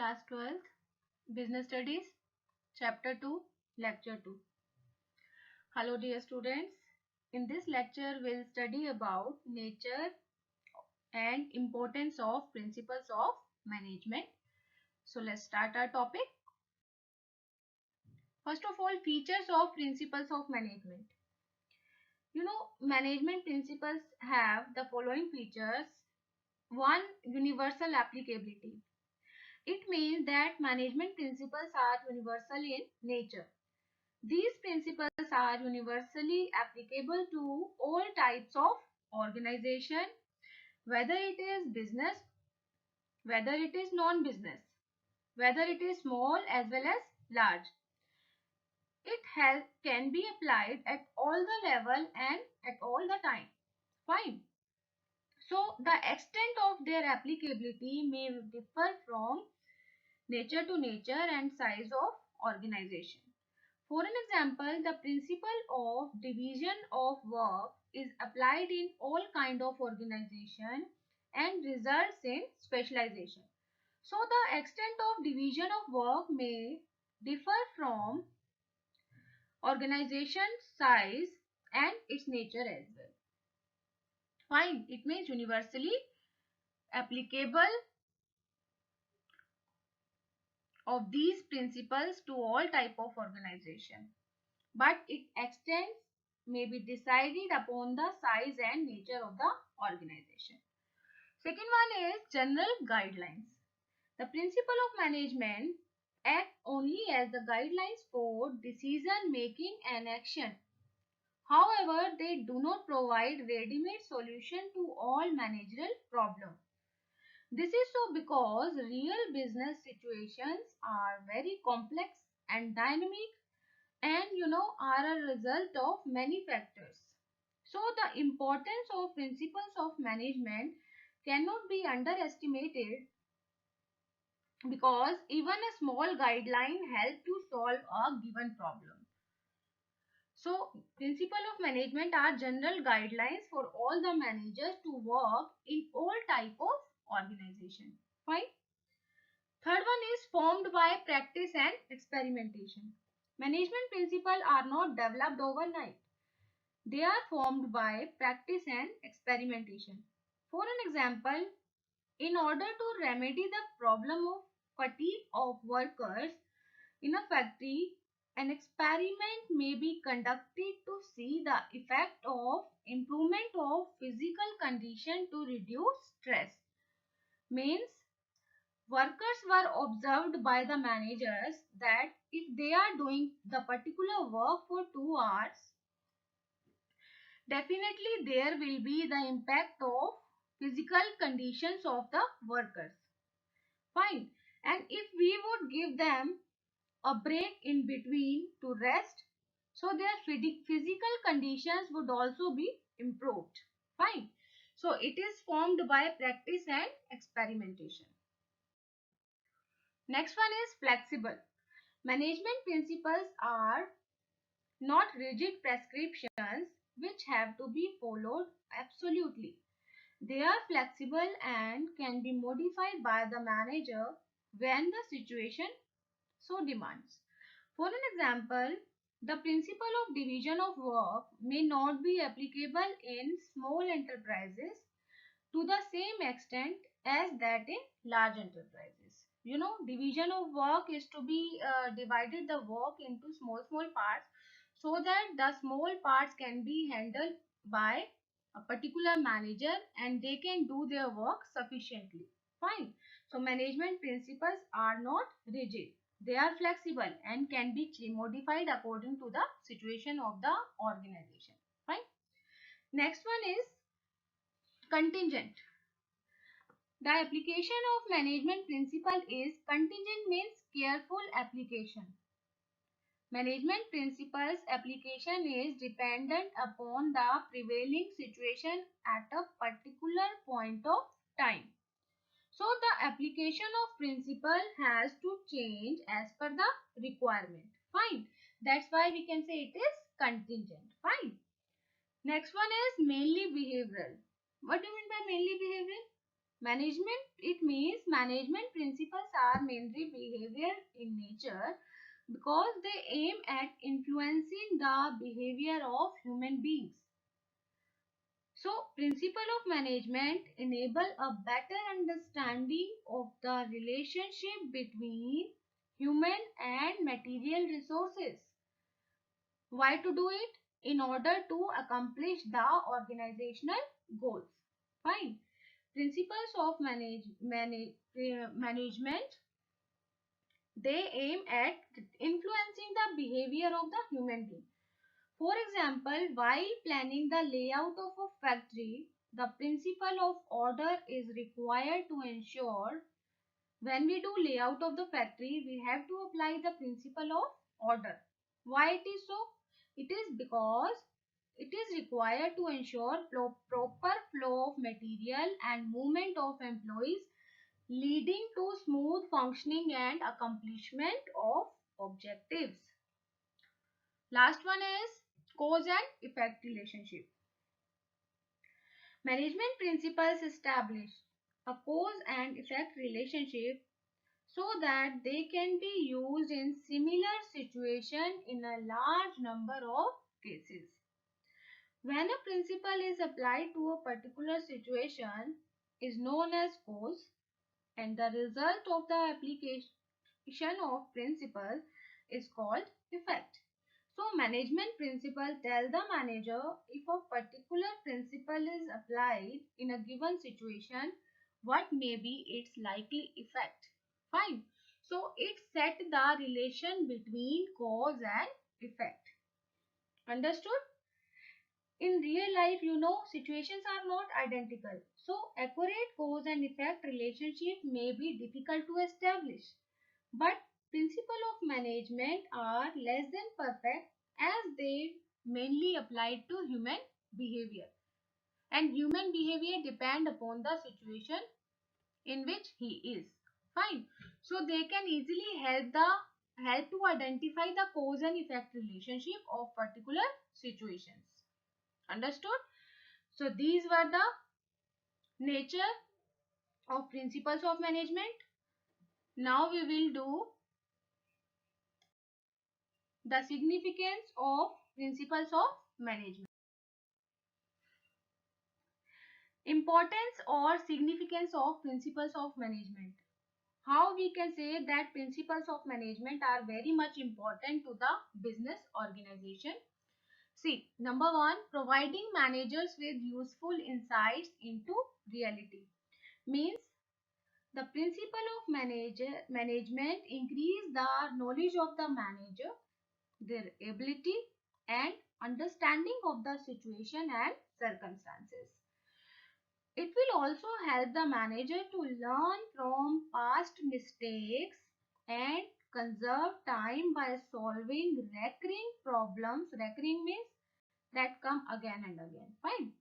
Class 12th, Business Studies, Chapter 2, Lecture 2. Hello dear students. In this lecture, we'll study about nature and importance of principles of management. So let's start our topic. First of all, features of principles of management. Management principles have the following features. 1. Universal applicability. It means that management principles are universal in nature. These principles are universally applicable to all types of organization, whether it is business, whether it is non-business, whether it is small as well as large. It can be applied at all the level and at all the time. Fine. So the extent of their applicability may differ from nature to nature and size of organization. For an example, the principle of division of work is applied in all kind of organization and results in specialization. So the extent of division of work may differ from organization size and its nature as well. Fine, it means universally applicable of these principles to all type of organization, but its extent may be decided upon the size and nature of the organization. Second one is general guidelines. The principle of management act only as the guidelines for decision making and action. However, they do not provide ready-made solution to all managerial problems. This is so because real business situations are very complex and dynamic and are a result of many factors. So the importance of principles of management cannot be underestimated because even a small guideline helps to solve a given problem. So principle of management are general guidelines for all the managers to work in all type of organization. Fine. Third one is formed by practice and experimentation. Management principles are not developed overnight. They are formed by practice and experimentation. For an example, in order to remedy the problem of fatigue of workers in a factory, an experiment may be conducted to see the effect of improvement of physical condition to reduce stress. Means workers were observed by the managers that if they are doing the particular work for 2 hours, definitely there will be the impact of physical conditions of the workers. Fine. And if we would give them a break in between to rest, so their physical conditions would also be improved. Fine. So it is formed by practice and experimentation. Next one is flexible. Management principles are not rigid prescriptions which have to be followed absolutely. They are flexible and can be modified by the manager when the situation so demands. For an example, the principle of division of work may not be applicable in small enterprises to the same extent as that in large enterprises. Division of work is to be divided the work into small parts so that the small parts can be handled by a particular manager and they can do their work sufficiently. Fine. So management principles are not rigid. They are flexible and can be modified according to the situation of the organization. Fine. Next one is contingent. The application of management principle is contingent, means careful application. Management principles application is dependent upon the prevailing situation at a particular point of time. So the application of principle has to change as per the requirement. Fine. That's why we can say it is contingent. Fine. Next one is mainly behavioral. What do you mean by mainly behavioral? Management, it means management principles are mainly behavior in nature because they aim at influencing the behavior of human beings. So, principle of management enable a better understanding of the relationship between human and material resources. Why to do it? In order to accomplish the organizational goals. Fine. Principles of management, they aim at influencing the behavior of the human being. For example, while planning the layout of a factory, the principle of order is required to ensure when we do layout of the factory, we have to apply the principle of order. Why it is so? It is because it is required to ensure proper flow of material and movement of employees, leading to smooth functioning and accomplishment of objectives. Last one is cause and effect relationship. Management principles establish a cause and effect relationship so that they can be used in similar situation in a large number of cases. When a principle is applied to a particular situation is known as cause, and the result of the application of principle is called effect. So management principle tell the manager if a particular principle is applied in a given situation, what may be its likely effect. Fine. So it set the relation between cause and effect. Understood? In real life, situations are not identical. So accurate cause and effect relationship may be difficult to establish. But principles of management are less than perfect as they mainly apply to human behavior. And human behavior depend upon the situation in which he is. Fine. So they can easily help to identify the cause and effect relationship of particular situations. Understood? So these were the nature of principles of management. Now we will do the significance of principles of management. Importance or significance of principles of management. How we can say that principles of management are very much important to the business organization. See, number one, providing managers with useful insights into reality. Means the principle of management increase the knowledge of the manager, their ability and understanding of the situation and circumstances. It will also help the manager to learn from past mistakes and conserve time by solving recurring problems. Recurring means that come again and again. Fine.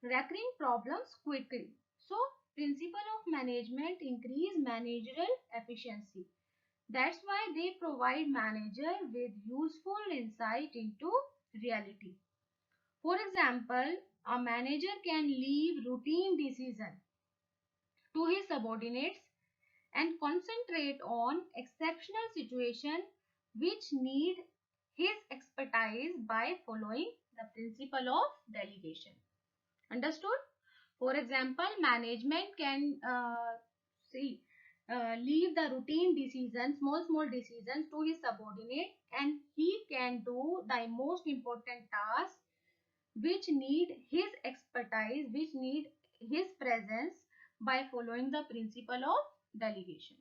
Recurring problems quickly. So, principle of management increase managerial efficiency. That's why they provide manager with useful insight into reality. For example, a manager can leave routine decision to his subordinates and concentrate on exceptional situation which need his expertise by following the principle of delegation. Understood? For example, management can leave the routine decisions, small decisions to his subordinate, and he can do the most important tasks which need his expertise, which need his presence by following the principle of delegation.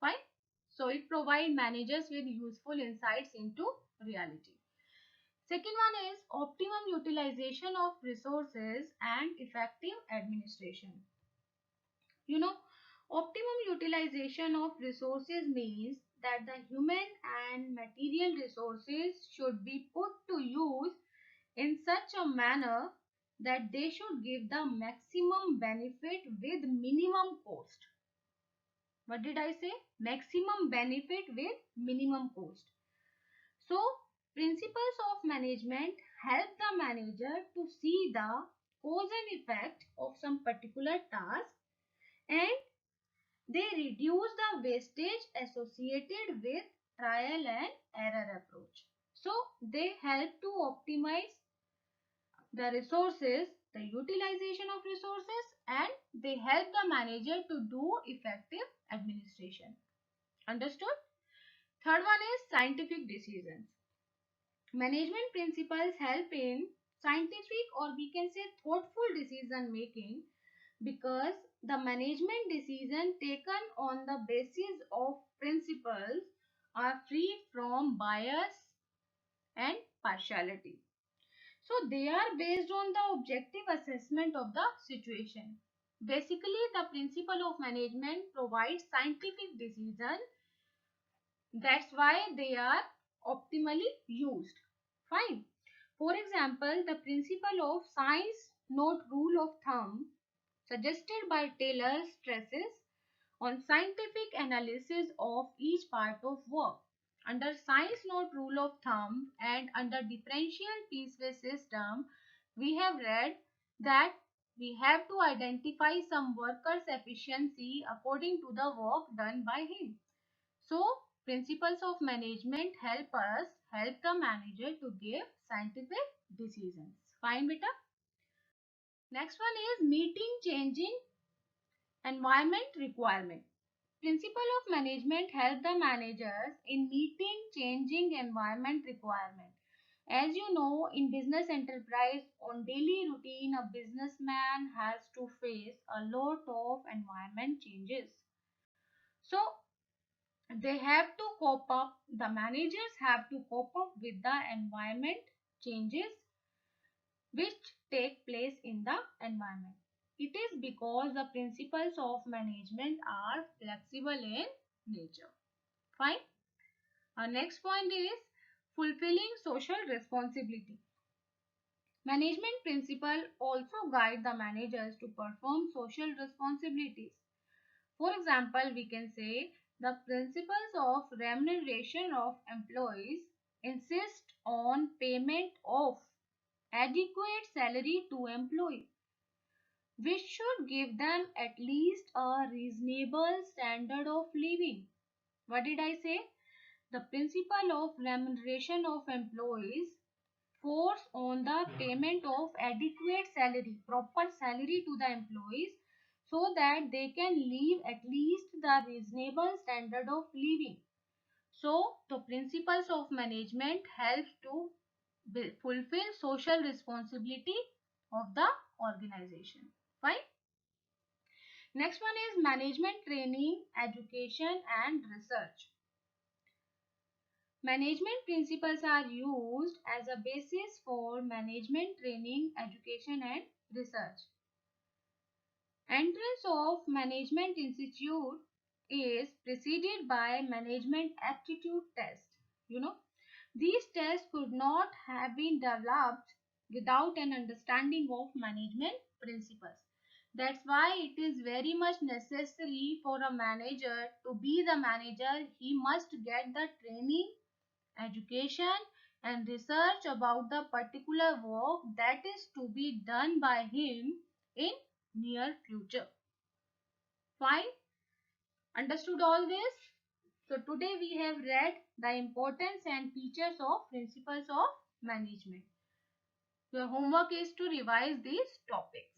Fine. So it provides managers with useful insights into reality. Second one is optimum utilization of resources and effective administration. Optimum utilization of resources means that the human and material resources should be put to use in such a manner that they should give the maximum benefit with minimum cost. What did I say? Maximum benefit with minimum cost. So, principles of management help the manager to see the cause and effect of some particular task and they reduce the wastage associated with trial and error approach. So they help to optimize the resources, the utilization of resources, and they help the manager to do effective administration. Understood? Third one is scientific decisions. Management principles help in scientific, or we can say thoughtful decision making, because the management decision taken on the basis of principles are free from bias and partiality. So they are based on the objective assessment of the situation. Basically, the principle of management provides scientific decision. That's why they are optimally used. Fine. For example, the principle of science not rule of thumb suggested by Taylor stresses on scientific analysis of each part of work. Under science not rule of thumb and under differential piecewise system, we have read that we have to identify some worker's efficiency according to the work done by him. So, principles of management help the manager to give scientific decisions. Fine, beta. Next one is meeting changing environment requirement. Principle of management help the managers in meeting changing environment requirement. As you know, in business enterprise, on daily routine, a businessman has to face a lot of environment changes. So they have to cope up, the managers have to cope up with the environment changes which take place in the environment. It is because the principles of management are flexible in nature. Fine. Our next point is fulfilling social responsibility. Management principles also guide the managers to perform social responsibilities. For example, we can say the principles of remuneration of employees insist on payment of adequate salary to employees, which should give them at least a reasonable standard of living. What did I say? The principle of remuneration of employees force on the payment of adequate salary, proper salary to the employees, so that they can live at least the reasonable standard of living. So the principles of management help to fulfill social responsibility of the organization. Fine. Next one is management training, education and research. Management principles are used as a basis for management training, education and research. Entrance of Management Institute is preceded by Management Aptitude Test. You know, these tests could not have been developed without an understanding of management principles. That's why it is very much necessary for a manager to be the manager. He must get the training, education and research about the particular work that is to be done by him in near future. Fine. Understood all this? So today we have read the importance and features of principles of management. Your homework is to revise these topics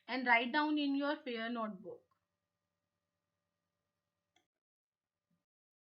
and write down in your fair notebook.